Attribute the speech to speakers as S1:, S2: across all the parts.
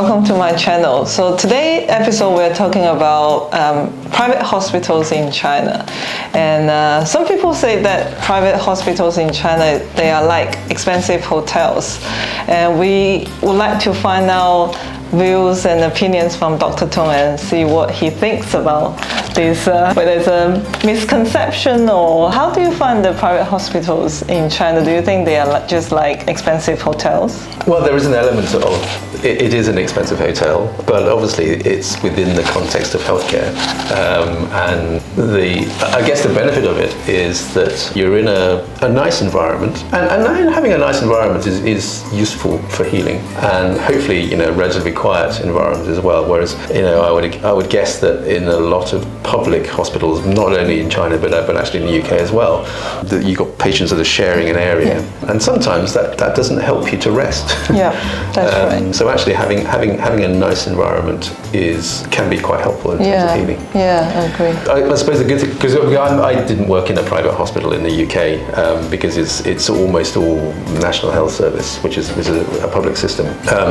S1: Welcome to my channel. So today episode we're talking about private hospitals in China, and some people say that private hospitals in China, they are like expensive hotels, and we would like to find out views and opinions from Dr. Tong and see what he thinks about this, whether it's a misconception or how do you find the private hospitals in China? Do you think they are just like expensive hotels?
S2: Well, there is an element of it is an expensive hotel, but obviously it's within the context of healthcare, and I guess the benefit of it is that you're in a nice environment, and having a nice environment is useful for healing, and hopefully relatively quiet environment as well. Whereas I would guess that in a lot of public hospitals, not only in China but actually in the UK as well, that you've got patients that are sharing an area, and sometimes that doesn't help you to rest.
S1: Yeah, that's right.
S2: So actually having a nice environment can be quite helpful in terms of healing.
S1: Yeah, I agree.
S2: I suppose the good thing, because I didn't work in a private hospital in the UK, because it's almost all National Health Service, which is a public system.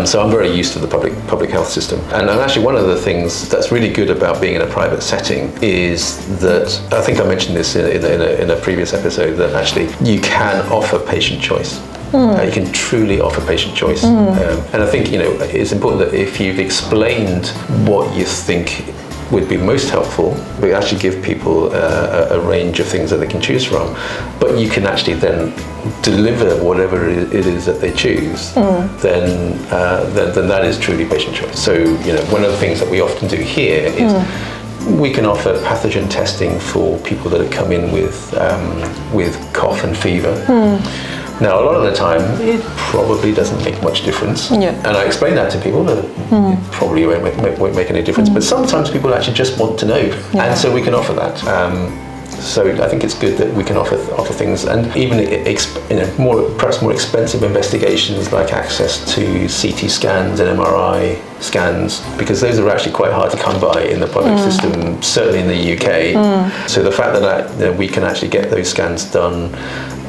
S2: So I'm very used to the public health system. And actually one of the things that's really good about being in a private setting is that, I think I mentioned this in a previous episode, that actually you can offer patient choice. You can truly offer patient choice. And I think it's important that if you've explained what you think would be most helpful, we actually give people a range of things that they can choose from, but you can actually then deliver whatever it is that they choose, then that is truly patient choice. So one of the things that we often do here is we can offer pathogen testing for people that have come in with cough and fever. Now, a lot of the time, it probably doesn't make much difference. And I explain that to people, that it probably won't make any difference. But sometimes people actually just want to know, and so we can offer that. So I think it's good that we can offer things, and even perhaps more expensive investigations like access to CT scans and MRI scans, because those are actually quite hard to come by in the public system, certainly in the UK. So the fact that we can actually get those scans done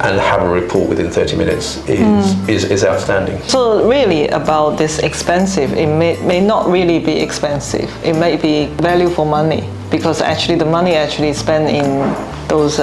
S2: and have a report within 30 minutes is outstanding. So
S1: really about this expensive, it may not really be expensive. It may be value for money, because actually the money actually spent in those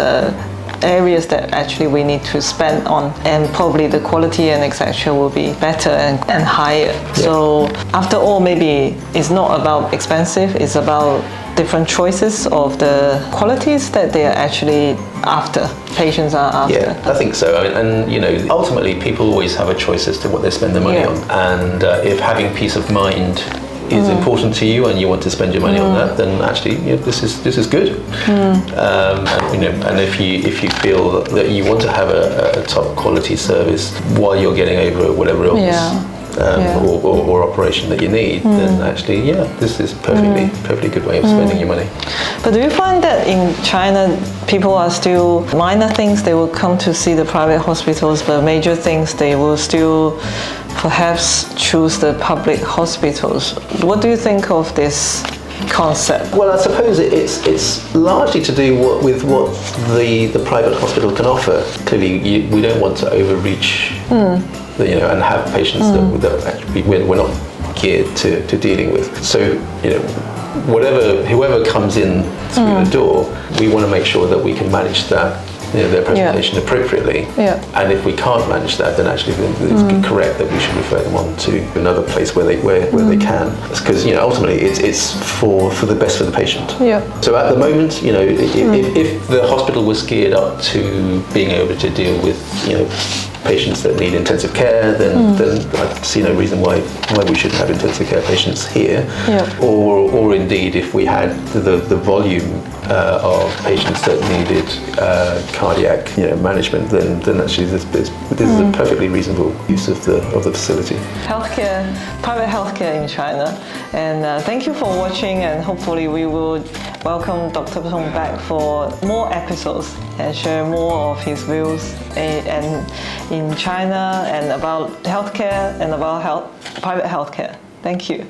S1: areas that actually we need to spend on, and probably the quality and etc. will be better and higher. So after all, maybe it's not about expensive, it's about different choices of the qualities that they are actually after, patients are after.
S2: Yeah, I think so. And ultimately people always have a choice as to what they spend their money on, and if having peace of mind is important to you and you want to spend your money on that, then actually this is good. And if you feel that you want to have a top quality service while you're getting over whatever illness or operation that you need, then actually this is perfectly good way of spending your money.
S1: But do you find that in China people are still minor things they will come to see the private hospitals, but major things they will still perhaps choose the public hospitals? What do you think of this concept?
S2: Well, I suppose it's largely to do with what the private hospital can offer. Clearly, we don't want to overreach, and have patients that actually we're not geared to dealing with. So, whoever comes in through the door, we want to make sure that we can manage that. Their presentation appropriately, and if we can't manage that, then actually it's correct that we should refer them on to another place where they can, because ultimately it's for the best for the patient. So at the moment, if the hospital was geared up to being able to deal with patients that need intensive care, then I see no reason why we shouldn't have intensive care patients here. Or indeed, if we had the volume of patients that needed cardiac management, then actually this is a perfectly reasonable use of the facility.
S1: Private healthcare in China. And thank you for watching, and hopefully we will welcome Dr. Tong back for more episodes and share more of his views in China and about healthcare and about private healthcare. Thank you.